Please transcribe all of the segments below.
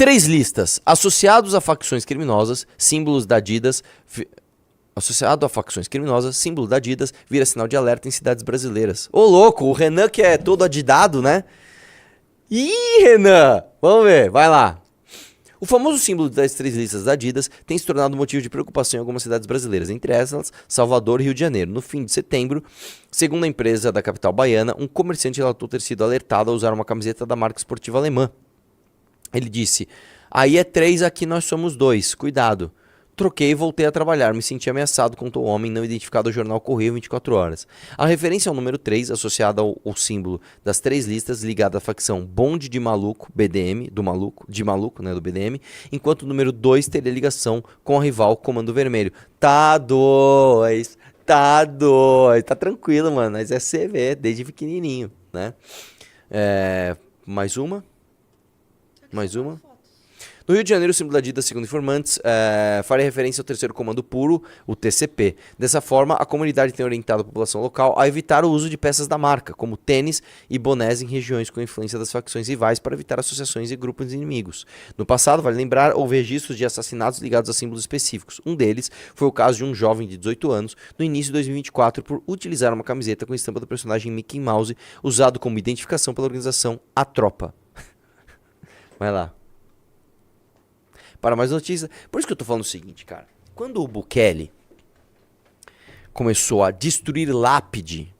3 listas. Associados a facções criminosas, símbolos da Adidas... Associado a facções criminosas, símbolo da Adidas, vira sinal de alerta em cidades brasileiras. Ô, louco, o Renan que é todo adidado, né? Ih, Renan! Vamos ver, vai lá. O famoso símbolo das 3 listas da Adidas tem se tornado motivo de preocupação em algumas cidades brasileiras, entre elas Salvador e Rio de Janeiro. No fim de setembro, segundo a empresa da capital baiana, um comerciante relatou ter sido alertado a usar uma camiseta da marca esportiva alemã. Ele disse, aí é 3, aqui nós somos 2, cuidado. Troquei e voltei a trabalhar, me senti ameaçado, contou o homem não identificado ao jornal Correio 24 horas. A referência ao número 3, associada ao símbolo das 3 listas, ligada à facção Bonde de Maluco, BDM, do Maluco, de Maluco, né, do BDM, enquanto o número 2 teria ligação com a rival Comando Vermelho. Tá dois, tá tranquilo, mano, mas é CV, desde pequenininho, né? Mais uma? No Rio de Janeiro, o símbolo da Adidas, segundo informantes, faria referência ao terceiro comando puro, o TCP. Dessa forma, a comunidade tem orientado a população local a evitar o uso de peças da marca, como tênis e bonés em regiões com influência das facções rivais para evitar associações e grupos inimigos. No passado, vale lembrar, houve registros de assassinatos ligados a símbolos específicos. Um deles foi o caso de um jovem de 18 anos, no início de 2024, por utilizar uma camiseta com a estampa do personagem Mickey Mouse, usado como identificação pela organização A Tropa. Vai lá. Para mais notícias. Por isso que eu tô falando o seguinte, cara. Quando o Bukele começou a destruir lápide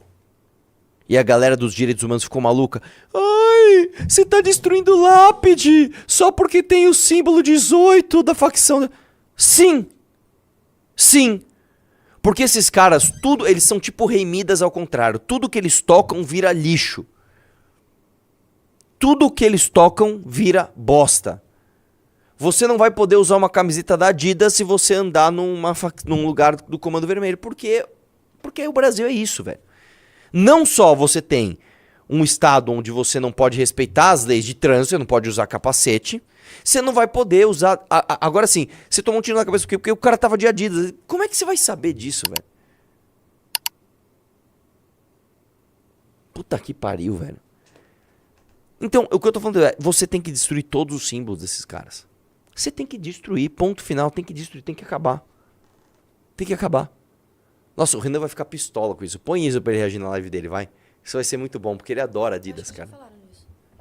e a galera dos direitos humanos ficou maluca. Ai, você tá destruindo lápide só porque tem o símbolo 18 da facção. Sim. Sim. Porque esses caras, tudo, eles são tipo Rei Midas ao contrário. Tudo que eles tocam vira lixo. Tudo que eles tocam vira bosta. Você não vai poder usar uma camiseta da Adidas se você andar num lugar do Comando Vermelho. Porque o Brasil é isso, velho. Não só você tem um estado onde você não pode respeitar as leis de trânsito, você não pode usar capacete, você não vai poder usar... Agora sim, você tomou um tiro na cabeça porque o cara tava de Adidas. Como é que você vai saber disso, velho? Puta que pariu, velho. Então, o que eu tô falando é, você tem que destruir todos os símbolos desses caras. Você tem que destruir, ponto final, tem que destruir, tem que acabar. Tem que acabar. Nossa, o Renan vai ficar pistola com isso. Põe isso pra ele reagir na live dele, vai. Isso vai ser muito bom, porque ele adora Adidas, cara.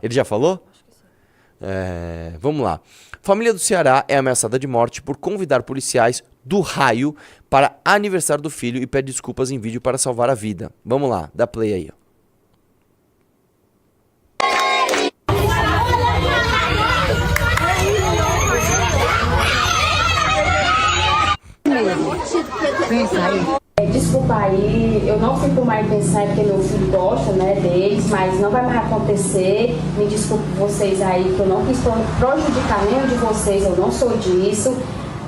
Ele já falou? Acho que sim. Vamos lá. Família do Ceará é ameaçada de morte por convidar policiais do raio para aniversário do filho e pede desculpas em vídeo para salvar a vida. Vamos lá, dá play aí, ó. Desculpa aí, eu não fui por má intenção, porque meu filho gosta, né, deles, mas não vai mais acontecer. Me desculpe vocês aí, que eu não quis prejudicar nenhum de vocês, eu não sou disso.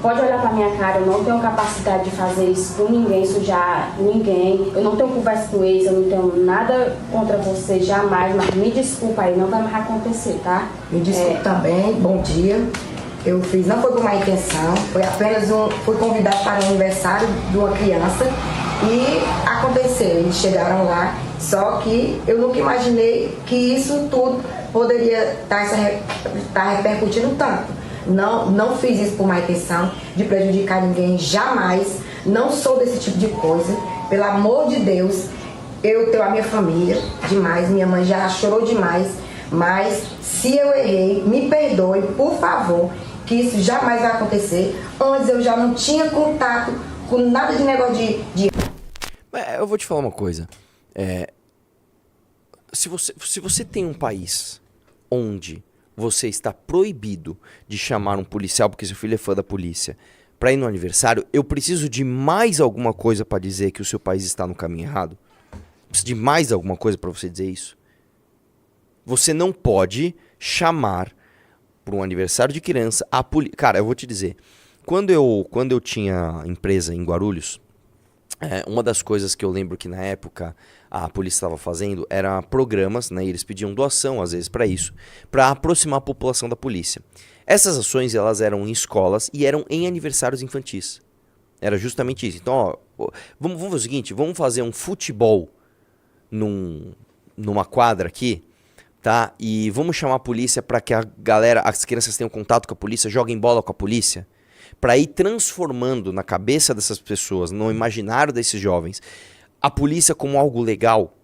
Pode olhar pra minha cara, eu não tenho capacidade de fazer isso com ninguém, sujar ninguém. Eu não tenho conversa com eles, eu não tenho nada contra vocês, jamais, mas me desculpa aí, não vai mais acontecer, tá? Me desculpe também, bom dia. Eu fiz, não foi com má intenção, foi apenas fui convidado para o aniversário de uma criança e aconteceu, eles chegaram lá, só que eu nunca imaginei que isso tudo poderia estar repercutindo tanto. Não fiz isso por má intenção, de prejudicar ninguém, jamais, não sou desse tipo de coisa, pelo amor de Deus, eu tenho a minha família demais, minha mãe já chorou demais, mas se eu errei, me perdoe, por favor, que isso jamais vai acontecer. Antes eu já não tinha contato com nada de negócio de... Eu vou te falar uma coisa. Se você tem um país onde você está proibido de chamar um policial porque seu filho é fã da polícia pra ir no aniversário, eu preciso de mais alguma coisa pra dizer que o seu país está no caminho errado? Preciso de mais alguma coisa pra você dizer isso? Você não pode chamar para um aniversário de criança a polícia. Cara, eu vou te dizer, quando eu tinha empresa em Guarulhos, uma das coisas que eu lembro que na época a polícia estava fazendo era programas, né? E eles pediam doação às vezes para isso, para aproximar a população da polícia. Essas ações elas eram em escolas e eram em aniversários infantis. Era justamente isso. Então, ó, vamos fazer o seguinte, vamos fazer um futebol numa quadra aqui, tá? E vamos chamar a polícia para que a galera, as crianças tenham contato com a polícia, joguem bola com a polícia, para ir transformando na cabeça dessas pessoas, no imaginário desses jovens, a polícia como algo legal,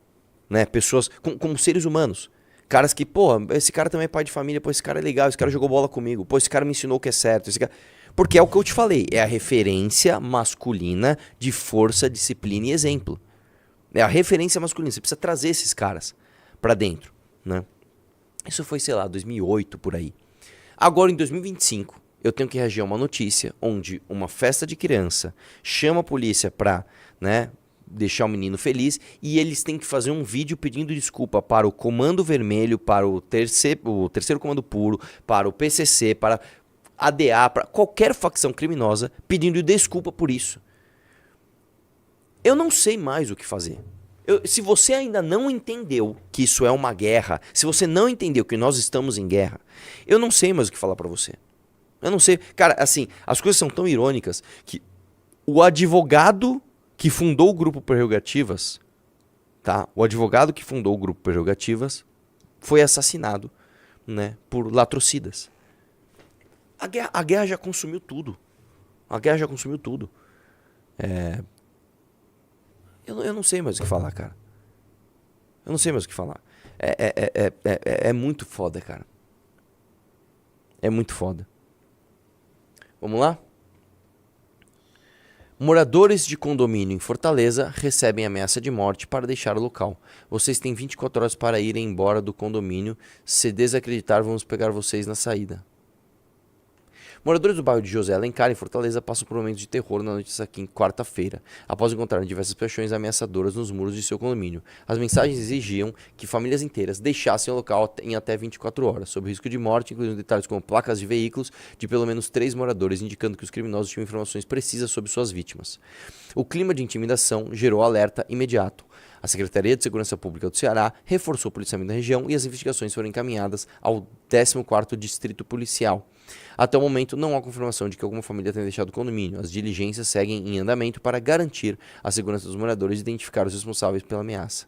né? Pessoas como seres humanos. Caras que, pô, esse cara também é pai de família, pô, esse cara é legal, esse cara jogou bola comigo, pô, esse cara me ensinou o que é certo, esse cara... Porque é o que eu te falei, é a referência masculina de força, disciplina e exemplo. É a referência masculina, você precisa trazer esses caras pra dentro, né? Isso foi, sei lá, 2008, por aí. Agora, em 2025, eu tenho que reagir a uma notícia onde uma festa de criança chama a polícia pra, né, deixar o menino feliz e eles têm que fazer um vídeo pedindo desculpa para o Comando Vermelho, para o terceiro Comando Puro, para o PCC, para ADA, para qualquer facção criminosa pedindo desculpa por isso. Eu não sei mais o que fazer. Se você ainda não entendeu que isso é uma guerra, se você não entendeu que nós estamos em guerra, eu não sei mais o que falar pra você. Eu não sei. Cara, assim, as coisas são tão irônicas que o advogado que fundou o Grupo Prerrogativas, tá? O advogado que fundou o Grupo Prerrogativas foi assassinado, né, por latrocidas. A guerra já consumiu tudo. A guerra já consumiu tudo. Eu não sei mais o que falar, cara. Eu não sei mais o que falar. É muito foda, cara. É muito foda. Vamos lá? Moradores de condomínio em Fortaleza recebem ameaça de morte para deixar o local. Vocês têm 24 horas para irem embora do condomínio. Se desacreditar, vamos pegar vocês na saída. Moradores do bairro de José Alencar, em Fortaleza, passam por momentos de terror na noite desta quarta-feira, após encontrarem diversas paixões ameaçadoras nos muros de seu condomínio. As mensagens exigiam que famílias inteiras deixassem o local em até 24 horas, sob risco de morte, incluindo detalhes como placas de veículos de pelo menos 3 moradores, indicando que os criminosos tinham informações precisas sobre suas vítimas. O clima de intimidação gerou alerta imediato. A Secretaria de Segurança Pública do Ceará reforçou o policiamento da região e as investigações foram encaminhadas ao 14º Distrito Policial. Até o momento, não há confirmação de que alguma família tenha deixado o condomínio. As diligências seguem em andamento para garantir a segurança dos moradores e identificar os responsáveis pela ameaça.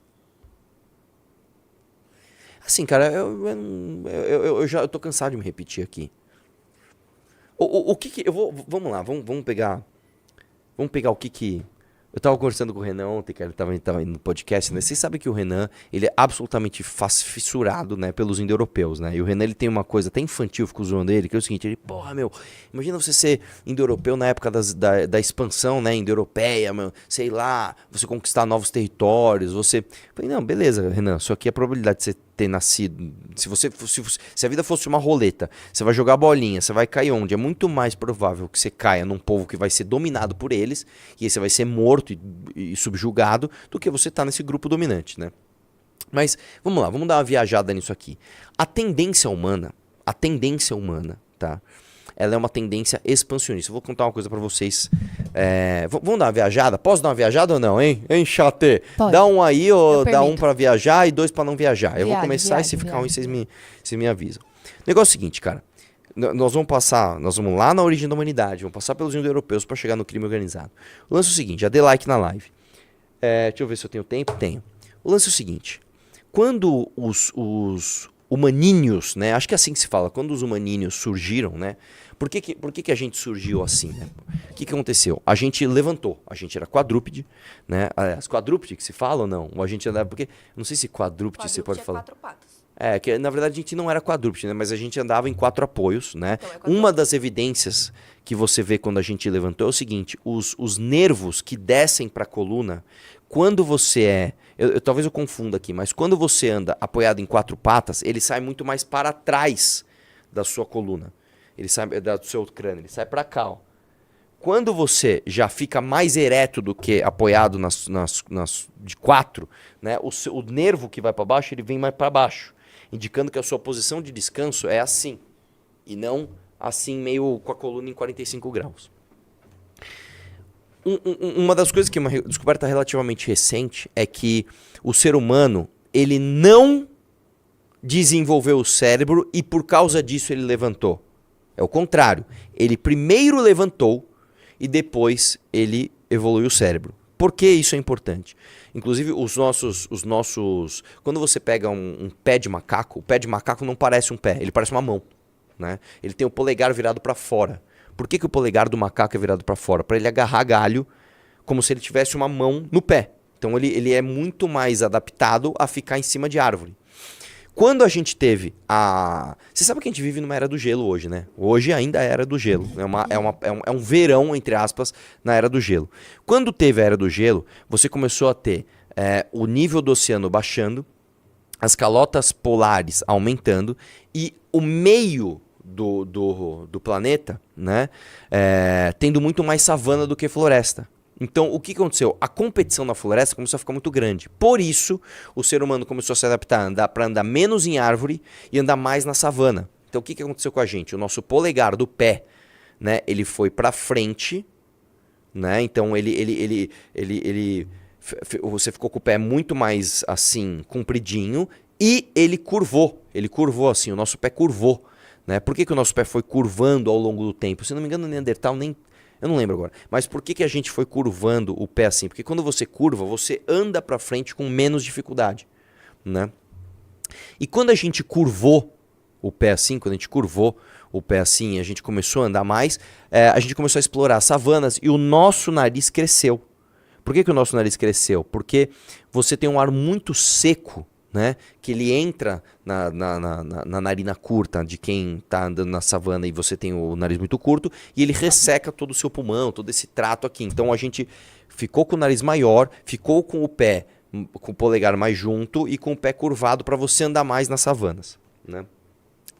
Assim, cara, eu já tô cansado de me repetir aqui. Vamos lá, vamos pegar o que... Eu tava conversando com o Renan ontem, cara, ele tava indo no podcast, né? Vocês sabem que o Renan, ele é absolutamente fissurado, né, pelos indo-europeus, né? E o Renan, ele tem uma coisa até infantil, fico zoando ele, que é o seguinte, ele, porra, meu, imagina você ser indo-europeu na época da expansão, né, indo-europeia, meu, sei lá, você conquistar novos territórios, você... Eu falei, não, beleza, Renan, só que a probabilidade de você ter nascido, se a vida fosse uma roleta, você vai jogar bolinha, você vai cair onde? É muito mais provável que você caia num povo que vai ser dominado por eles, e aí você vai ser morto e subjugado, do que você tá nesse grupo dominante, né? Mas, vamos lá, vamos dar uma viajada nisso aqui. A tendência humana, tá? Ela é uma tendência expansionista. Eu vou contar uma coisa pra vocês. Vamos dar uma viajada? Posso dar uma viajada ou não, hein? Hein, Chate? Pode. Dá um aí, ou dá permito. um pra viajar e 2 pra não viajar. Eu vou Viagem, começar e se viagem, ficar ruim, viagem. vocês me avisam. O negócio é o seguinte, cara. Nós vamos lá na origem da humanidade, vamos passar pelos indo-europeus pra chegar no crime organizado. O lance é o seguinte, já dê like na live. Deixa eu ver se eu tenho tempo. Tenho. O lance é o seguinte, quando os humaníneos, né, acho que é assim que se fala, quando os humaníneos surgiram, né, por que a gente surgiu assim, né? O que aconteceu? A gente levantou, a gente era quadrúpede, né, as quadrúpede que se fala ou não? Ou a gente andava, porque, não sei se quadrúpede você pode falar. 4 patas. Que na verdade a gente não era quadrúpede, né? Mas a gente andava em 4 apoios, né? Então, é quadrúpede. Uma das evidências que você vê quando a gente levantou é o seguinte, os nervos que descem para a coluna, quando você talvez eu confunda aqui, mas quando você anda apoiado em 4 patas, ele sai muito mais para trás da sua coluna. Ele sai do seu crânio, ele sai para cá, ó. Quando você já fica mais ereto do que apoiado nas de 4, né? O nervo que vai para baixo, ele vem mais para baixo, indicando que a sua posição de descanso é assim, e não assim meio com a coluna em 45 graus. Uma das coisas que é uma descoberta relativamente recente é que o ser humano, ele não desenvolveu o cérebro e por causa disso ele levantou. É o contrário, ele primeiro levantou e depois ele evoluiu o cérebro. Por que isso é importante? Inclusive, quando você pega um pé de macaco, o pé de macaco não parece um pé, ele parece uma mão, né? Ele tem o polegar virado para fora. Por que o polegar do macaco é virado para fora? Para ele agarrar galho, como se ele tivesse uma mão no pé. Então ele é muito mais adaptado a ficar em cima de árvore. Quando a gente teve a... Você sabe que a gente vive numa era do gelo hoje, né? Hoje ainda é a era do gelo. É um verão, entre aspas, na era do gelo. Quando teve a era do gelo, você começou a ter o nível do oceano baixando, as calotas polares aumentando e o meio do planeta, né, tendo muito mais savana do que floresta. Então, o que aconteceu? A competição na floresta começou a ficar muito grande. Por isso, o ser humano começou a se adaptar para andar menos em árvore e andar mais na savana. Então, o que aconteceu com a gente? O nosso polegar do pé, né, ele foi para frente, né? Então, você ficou com o pé muito mais assim, compridinho, e ele curvou. Ele curvou assim, o nosso pé curvou, né? Por que o nosso pé foi curvando ao longo do tempo? Se não me engano, o Neandertal nem... Eu não lembro agora. Mas por que a gente foi curvando o pé assim? Porque quando você curva, você anda para frente com menos dificuldade, né? E quando a gente curvou o pé assim, quando a gente curvou o pé assim e a gente começou a andar mais, a gente começou a explorar savanas e o nosso nariz cresceu. Por que o nosso nariz cresceu? Porque você tem um ar muito seco, né, que ele entra na narina curta de quem está andando na savana e você tem o nariz muito curto e ele resseca todo o seu pulmão, todo esse trato aqui. Então a gente ficou com o nariz maior, ficou com o pé, com o polegar mais junto e com o pé curvado para você andar mais nas savanas, né?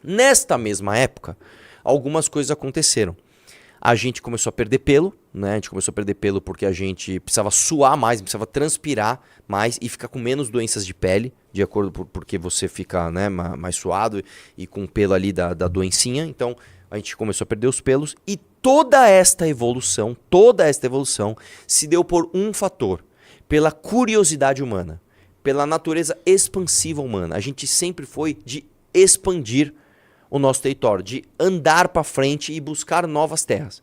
Nesta mesma época, algumas coisas aconteceram. A gente começou a perder pelo, né? A gente começou a perder pelo porque a gente precisava suar mais, precisava transpirar mais e ficar com menos doenças de pele, de acordo porque você fica, né, mais suado e com pelo ali da doencinha. Então a gente começou a perder os pelos e toda esta evolução se deu por um fator, pela curiosidade humana, pela natureza expansiva humana. A gente sempre foi de expandir o nosso território, de andar para frente e buscar novas terras.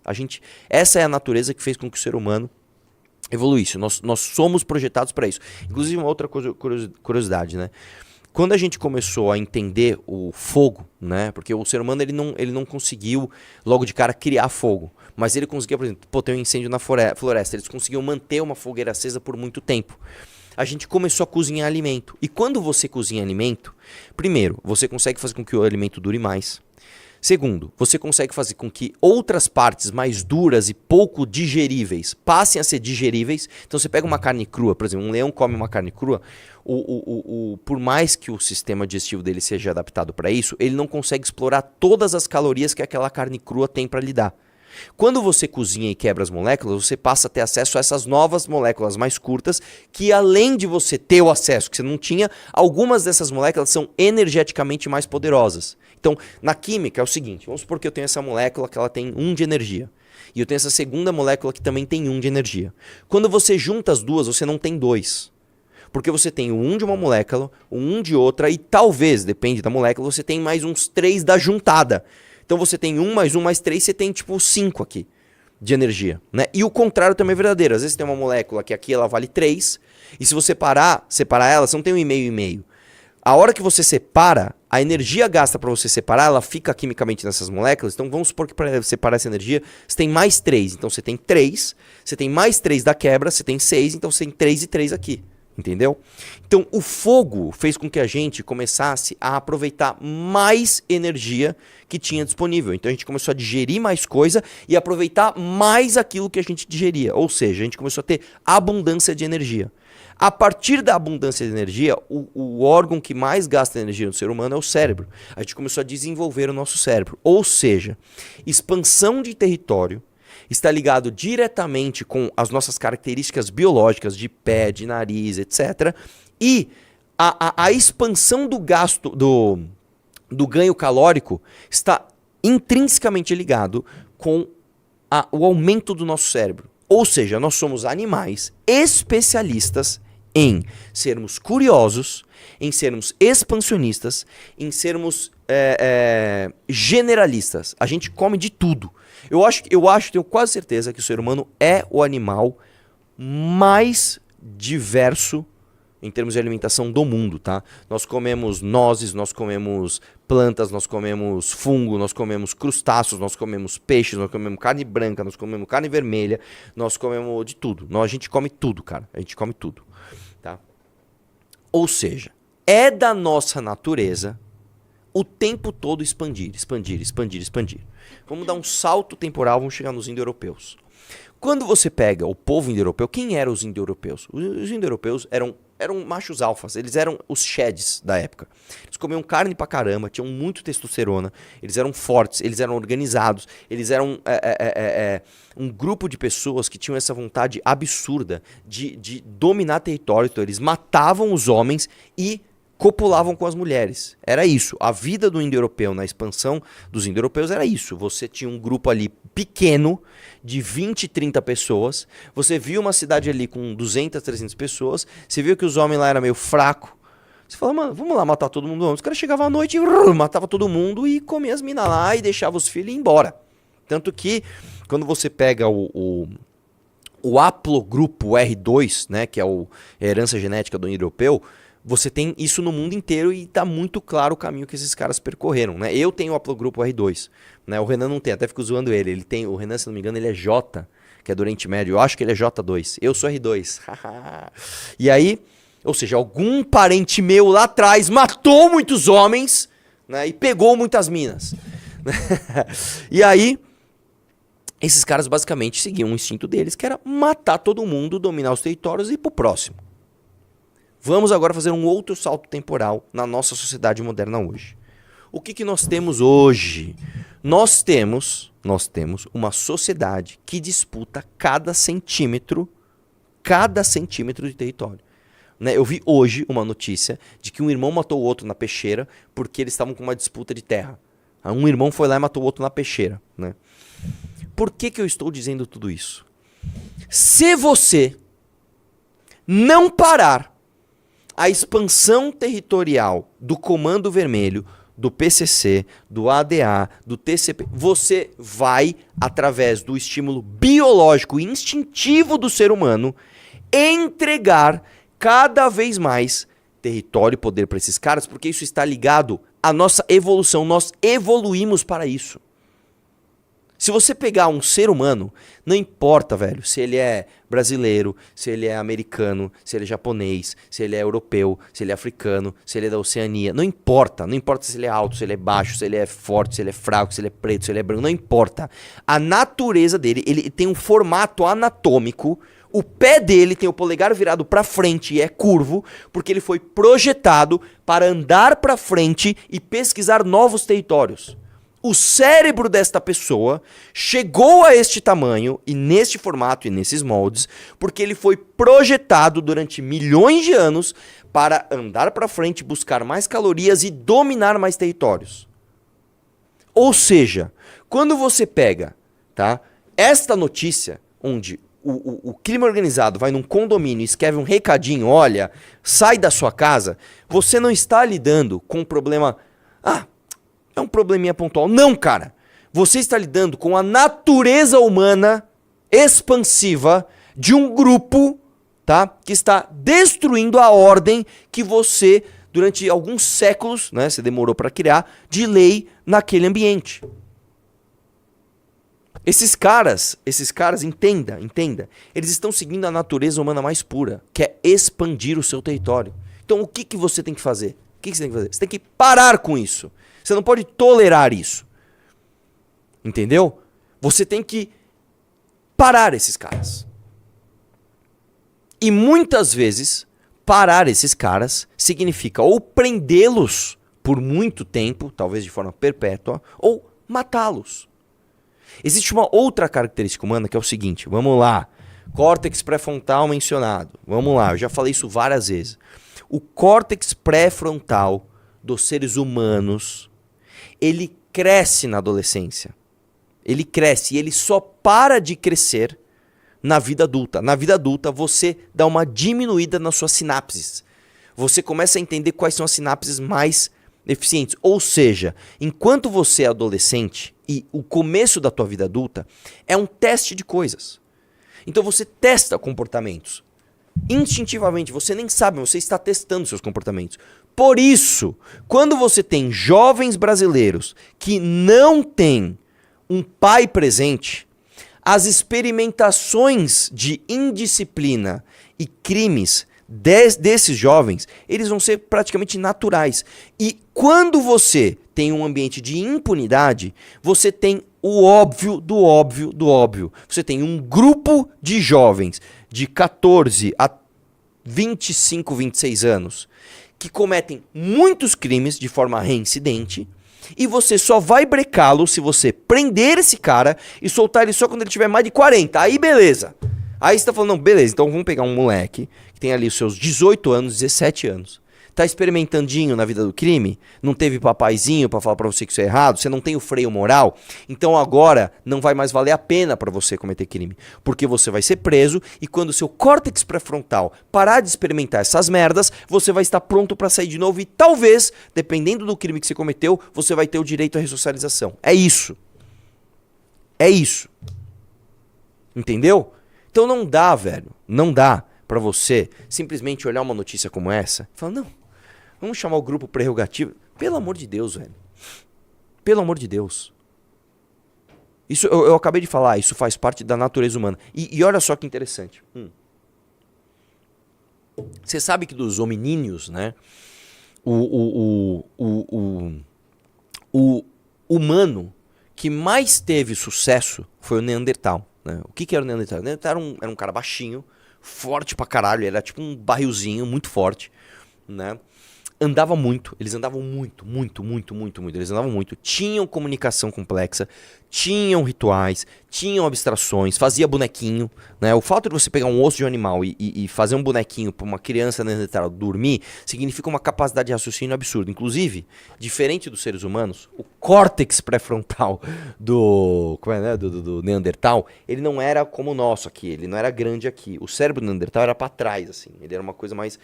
Essa é a natureza que fez com que o ser humano evoluísse. Nós somos projetados para isso. Inclusive, uma outra curiosidade, né? Quando a gente começou a entender o fogo, né? Porque o ser humano ele não conseguiu logo de cara criar fogo, mas ele conseguia, por exemplo, ter um incêndio na floresta. Eles conseguiam manter uma fogueira acesa por muito tempo. A gente começou a cozinhar alimento. E quando você cozinha alimento, primeiro, você consegue fazer com que o alimento dure mais. Segundo, você consegue fazer com que outras partes mais duras e pouco digeríveis passem a ser digeríveis. Então você pega uma carne crua, por exemplo, um leão come uma carne crua, por mais que o sistema digestivo dele seja adaptado para isso, ele não consegue explorar todas as calorias que aquela carne crua tem para lhe dar. Quando você cozinha e quebra as moléculas, você passa a ter acesso a essas novas moléculas mais curtas, que além de você ter o acesso que você não tinha, algumas dessas moléculas são energeticamente mais poderosas. Então, na química é o seguinte, vamos supor que eu tenho essa molécula que ela tem 1 de energia, e eu tenho essa segunda molécula que também tem 1 de energia. Quando você junta as duas, você não tem 2. Porque você tem o 1 de uma molécula, o 1 de outra, e talvez, depende da molécula, você tem mais uns 3 da juntada. Então você tem 1 mais 3, você tem tipo 5 aqui de energia, né? E o contrário também é verdadeiro. Às vezes você tem uma molécula que aqui ela vale 3, e se você separar ela, você não tem 1,5. A hora que você separa, a energia gasta para você separar, ela fica quimicamente nessas moléculas. Então vamos supor que para separar essa energia, você tem mais 3. Então você tem 3, você tem mais 3 da quebra, você tem 6, então você tem 3 e 3 aqui. Entendeu? Então o fogo fez com que a gente começasse a aproveitar mais energia que tinha disponível. Então a gente começou a digerir mais coisa e aproveitar mais aquilo que a gente digeria. Ou seja, a gente começou a ter abundância de energia. A partir da abundância de energia, o órgão que mais gasta energia no ser humano é o cérebro. A gente começou a desenvolver o nosso cérebro. Ou seja, expansão de território está ligado diretamente com as nossas características biológicas de pé, de nariz, etc. E a expansão do gasto, do ganho calórico está intrinsecamente ligado com o aumento do nosso cérebro. Ou seja, nós somos animais especialistas em sermos curiosos, em sermos expansionistas, em sermos generalistas. A gente come de tudo. Eu acho, tenho quase certeza que o ser humano é o animal mais diverso em termos de alimentação do mundo, tá? Nós comemos nozes, nós comemos plantas, nós comemos fungo, nós comemos crustáceos, nós comemos peixes, nós comemos carne branca, nós comemos carne vermelha, nós comemos de tudo. A gente come tudo, cara. A gente come tudo, tá? Ou seja, é da nossa natureza o tempo todo expandir, expandir, expandir, expandir. Vamos dar um salto temporal, vamos chegar nos indo-europeus. Quando você pega o povo indo-europeu, quem eram os indo-europeus? Os indo-europeus eram machos alfas, eles eram os sheds da época. Eles comiam carne pra caramba, tinham muito testosterona, eles eram fortes, eles eram organizados, eles eram um grupo de pessoas que tinham essa vontade absurda de dominar território. Então eles matavam os homens e copulavam com as mulheres. Era isso. A vida do indo-europeu, na expansão dos indo-europeus, era isso. Você tinha um grupo ali pequeno, de 20, 30 pessoas. Você viu uma cidade ali com 200, 300 pessoas. Você viu que os homens lá eram meio fracos. Você falou, mano, vamos lá matar todo mundo. Os caras chegavam à noite e matava todo mundo e comia as minas lá e deixava os filhos ir embora. Tanto que, quando você pega o haplogrupo R2, né, que é a herança genética do indo-europeu, você tem isso no mundo inteiro e tá muito claro o caminho que esses caras percorreram, né? Eu tenho o haplogrupo R2, né? O Renan não tem, até fico zoando ele. Ele tem, o Renan, se não me engano, ele é J, que é do Oriente Médio. Eu acho que ele é J2. Eu sou R2. E aí, ou seja, algum parente meu lá atrás matou muitos homens, né? E pegou muitas minas. E aí, esses caras basicamente seguiam o instinto deles, que era matar todo mundo, dominar os territórios e ir pro próximo. Vamos agora fazer um outro salto temporal na nossa sociedade moderna hoje. O que nós temos hoje? Nós temos uma sociedade que disputa cada centímetro de território. Né? Eu vi hoje uma notícia de que um irmão matou o outro na peixeira porque eles estavam com uma disputa de terra. Um irmão foi lá e matou o outro na peixeira. Né? Por que eu estou dizendo tudo isso? Se você não parar a expansão territorial do Comando Vermelho, do PCC, do ADA, do TCP, você vai, através do estímulo biológico e instintivo do ser humano, entregar cada vez mais território e poder para esses caras, porque isso está ligado à nossa evolução. Nós evoluímos para isso. Se você pegar um ser humano, não importa, velho, se ele é brasileiro, se ele é americano, se ele é japonês, se ele é europeu, se ele é africano, se ele é da Oceania, não importa se ele é alto, se ele é baixo, se ele é forte, se ele é fraco, se ele é preto, se ele é branco, não importa. A natureza dele, ele tem um formato anatômico, o pé dele tem o polegar virado para frente e é curvo, porque ele foi projetado para andar para frente e pesquisar novos territórios. O cérebro desta pessoa chegou a este tamanho e neste formato e nesses moldes porque ele foi projetado durante milhões de anos para andar para frente, buscar mais calorias e dominar mais territórios. Ou seja, quando você pega, tá, esta notícia onde o crime organizado vai num condomínio e escreve um recadinho, olha, sai da sua casa, você não está lidando com um problema... é um probleminha pontual. Não, cara. Você está lidando com a natureza humana expansiva de um grupo, tá, que está destruindo a ordem que você, durante alguns séculos, né, você demorou para criar, de lei naquele ambiente. Esses caras, entenda, eles estão seguindo a natureza humana mais pura, que é expandir o seu território. Então o que você tem que fazer? O que você tem que fazer? Você tem que parar com isso. Você não pode tolerar isso. Entendeu? Você tem que parar esses caras. E muitas vezes, parar esses caras significa ou prendê-los por muito tempo, talvez de forma perpétua, ou matá-los. Existe uma outra característica humana que é o seguinte, vamos lá, córtex pré-frontal mencionado, vamos lá, eu já falei isso várias vezes. O córtex pré-frontal dos seres humanos, ele cresce na adolescência. Ele cresce e ele só para de crescer na vida adulta. Na vida adulta, você dá uma diminuída nas suas sinapses. Você começa a entender quais são as sinapses mais eficientes. Ou seja, enquanto você é adolescente e o começo da tua vida adulta é um teste de coisas. Então você testa comportamentos. Instintivamente, você nem sabe, você está testando seus comportamentos. Por isso, quando você tem jovens brasileiros que não têm um pai presente, as experimentações de indisciplina e crimes desses jovens, eles vão ser praticamente naturais. E quando você tem um ambiente de impunidade, você tem o óbvio do óbvio do óbvio. Você tem um grupo de jovens de 14 a 25, 26 anos que cometem muitos crimes de forma reincidente e você só vai brecá-lo se você prender esse cara e soltar ele só quando ele tiver mais de 40. Aí beleza. Aí você tá falando, não, beleza, então vamos pegar um moleque que tem ali os seus 18 anos, 17 anos. Tá experimentandinho na vida do crime, não teve papaizinho pra falar pra você que isso é errado, você não tem o freio moral, então agora não vai mais valer a pena pra você cometer crime, porque você vai ser preso e quando o seu córtex pré-frontal parar de experimentar essas merdas, você vai estar pronto pra sair de novo e talvez, dependendo do crime que você cometeu, você vai ter o direito à ressocialização. É isso. É isso. Entendeu? Então não dá, velho, não dá pra você simplesmente olhar uma notícia como essa e falar, não, vamos chamar o grupo prerrogativo. Pelo amor de Deus, velho. Pelo amor de Deus. Isso eu acabei de falar, isso faz parte da natureza humana. E olha só que interessante. Você sabe que dos hominíneos, né? O humano que mais teve sucesso foi o Neandertal. Né? O que era o Neandertal? O Neandertal era um cara baixinho, forte pra caralho, ele era tipo um barrilzinho muito forte, né? Andava muito, eles andavam muito, eles andavam muito, tinham comunicação complexa, tinham rituais, tinham abstrações, fazia bonequinho, né? O fato de você pegar um osso de um animal e fazer um bonequinho para uma criança neandertal dormir, significa uma capacidade de raciocínio absurda. Inclusive, diferente dos seres humanos, o córtex pré-frontal do neandertal, ele não era como o nosso aqui, ele não era grande aqui. O cérebro do neandertal era para trás, assim, ele era uma coisa mais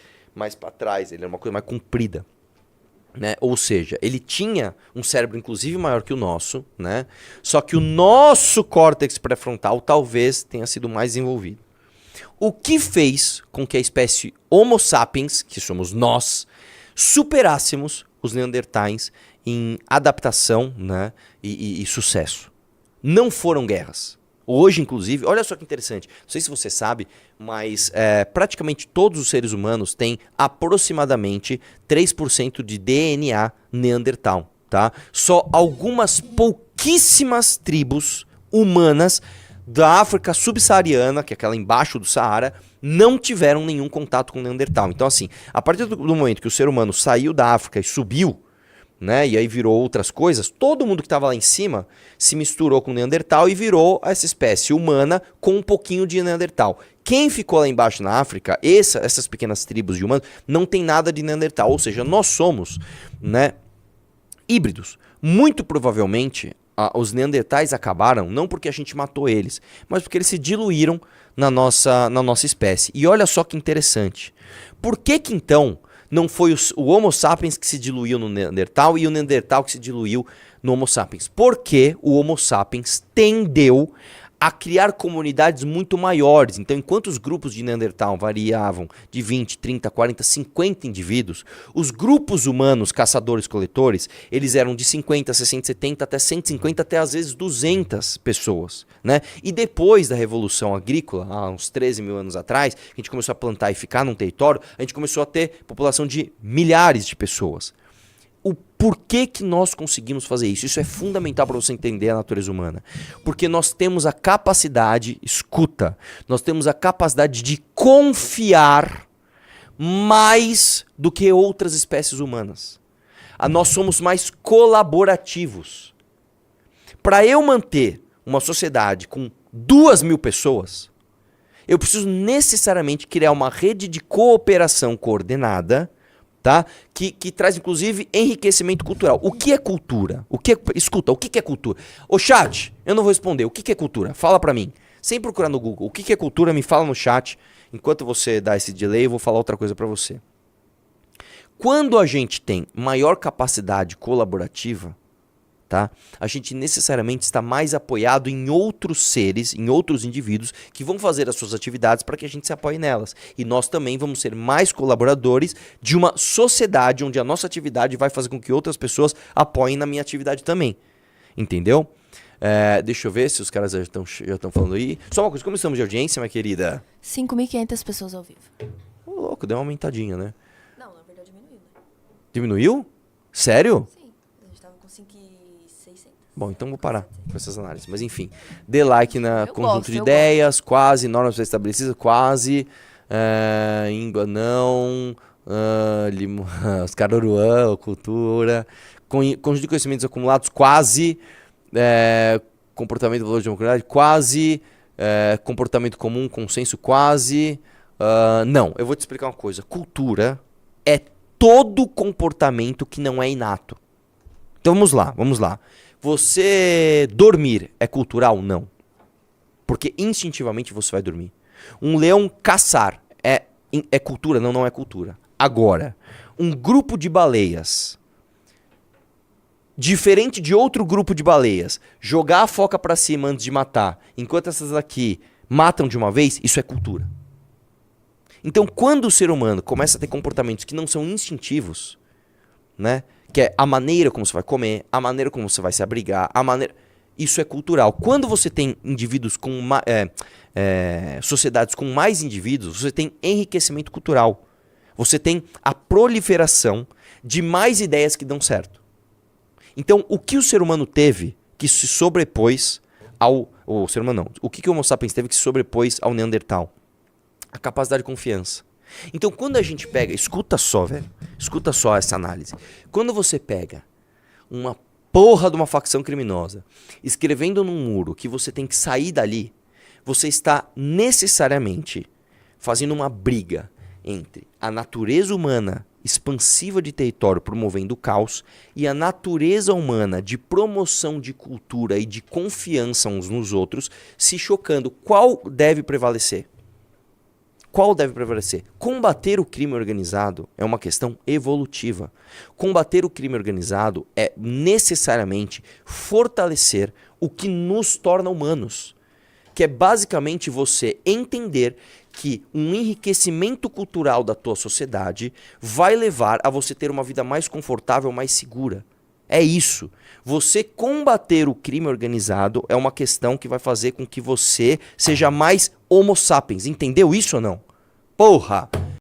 para trás, ele era uma coisa mais comprida, né? Ou seja, ele tinha um cérebro inclusive maior que o nosso, né? Só que o nosso córtex pré-frontal talvez tenha sido mais desenvolvido. O que fez com que a espécie Homo sapiens, que somos nós, superássemos os neandertais em adaptação, né? e sucesso. Não foram guerras. Hoje, inclusive, olha só que interessante, não sei se você sabe, mas praticamente todos os seres humanos têm aproximadamente 3% de DNA neandertal, tá? Só algumas pouquíssimas tribos humanas da África subsaariana, que é aquela embaixo do Saara, não tiveram nenhum contato com neandertal. Então, assim, a partir do momento que o ser humano saiu da África e subiu, né, e aí virou outras coisas, todo mundo que estava lá em cima se misturou com o Neandertal e virou essa espécie humana com um pouquinho de Neandertal. Quem ficou lá embaixo na África, essas pequenas tribos de humanos, não tem nada de Neandertal. Ou seja, nós somos, né, híbridos. Muito provavelmente, os Neandertais acabaram, não porque a gente matou eles, mas porque eles se diluíram na nossa espécie. E olha só que interessante. Por que então não foi o Homo sapiens que se diluiu no Neandertal e o Neandertal que se diluiu no Homo sapiens? Porque o Homo sapiens tendeu a criar comunidades muito maiores. Então, enquanto os grupos de Neandertal variavam de 20, 30, 40, 50 indivíduos, os grupos humanos caçadores-coletores, eles eram de 50, 60, 70, até 150, até às vezes 200 pessoas, né? E depois da Revolução Agrícola, há uns 13 mil anos atrás, a gente começou a plantar e ficar num território, a gente começou a ter população de milhares de pessoas. O porquê que nós conseguimos fazer isso? Isso é fundamental para você entender a natureza humana. Porque nós temos a capacidade, escuta, nós temos a capacidade de confiar mais do que outras espécies humanas. Nós somos mais colaborativos. Para eu manter uma sociedade com 2.000 pessoas, eu preciso necessariamente criar uma rede de cooperação coordenada, tá? Que traz, inclusive, enriquecimento cultural. O que é cultura? Escuta, o que é cultura? Ô chat, eu não vou responder. O que é cultura? Fala pra mim. Sem procurar no Google. O que é cultura? Me fala no chat. Enquanto você dá esse delay, eu vou falar outra coisa pra você. Quando a gente tem maior capacidade colaborativa, tá? A gente necessariamente está mais apoiado em outros seres, em outros indivíduos que vão fazer as suas atividades para que a gente se apoie nelas. E nós também vamos ser mais colaboradores de uma sociedade onde a nossa atividade vai fazer com que outras pessoas apoiem na minha atividade também. Entendeu? Deixa eu ver se os caras já estão falando aí. Só uma coisa, como estamos de audiência, minha querida? 5.500 pessoas ao vivo. Ô, louco, deu uma aumentadinha, né? Não, na verdade diminuiu, né? Diminuiu? Sério? Sim, a gente tava com 5.600. Bom, então vou parar com essas análises. Mas enfim, dê like na Eu conjunto gosto, de eu ideias, quase, normas estabelecidas, quase, íngua não, os caroruã, cultura, conjunto de conhecimentos acumulados, quase, comportamento, valor de democracia, quase, comportamento comum, consenso, quase, não, eu vou te explicar uma coisa, cultura é todo comportamento que não é inato. Então vamos lá. Você dormir é cultural? Não. Porque instintivamente você vai dormir. Um leão caçar é cultura? Não, não é cultura. Agora, um grupo de baleias, diferente de outro grupo de baleias, jogar a foca pra cima antes de matar, enquanto essas aqui matam de uma vez, isso é cultura. Então, quando o ser humano começa a ter comportamentos que não são instintivos, né? Que é a maneira como você vai comer, a maneira como você vai se abrigar, isso é cultural. Quando você tem indivíduos com sociedades com mais indivíduos, você tem enriquecimento cultural. Você tem a proliferação de mais ideias que dão certo. Então, o que o ser humano teve que se sobrepôs o ser humano não. O que o Homo sapiens teve que se sobrepôs ao Neandertal? A capacidade de confiança. Então, quando a gente pega... Escuta só, velho. Escuta só essa análise. Quando você pega uma porra de uma facção criminosa escrevendo num muro que você tem que sair dali, você está necessariamente fazendo uma briga entre a natureza humana expansiva de território promovendo o caos e a natureza humana de promoção de cultura e de confiança uns nos outros se chocando. Qual deve prevalecer? Qual deve prevalecer? Combater o crime organizado é uma questão evolutiva. Combater o crime organizado é necessariamente fortalecer o que nos torna humanos, que é basicamente você entender que um enriquecimento cultural da tua sociedade vai levar a você ter uma vida mais confortável, mais segura. É isso. Você combater o crime organizado é uma questão que vai fazer com que você seja mais Homo sapiens. Entendeu isso ou não? Porra!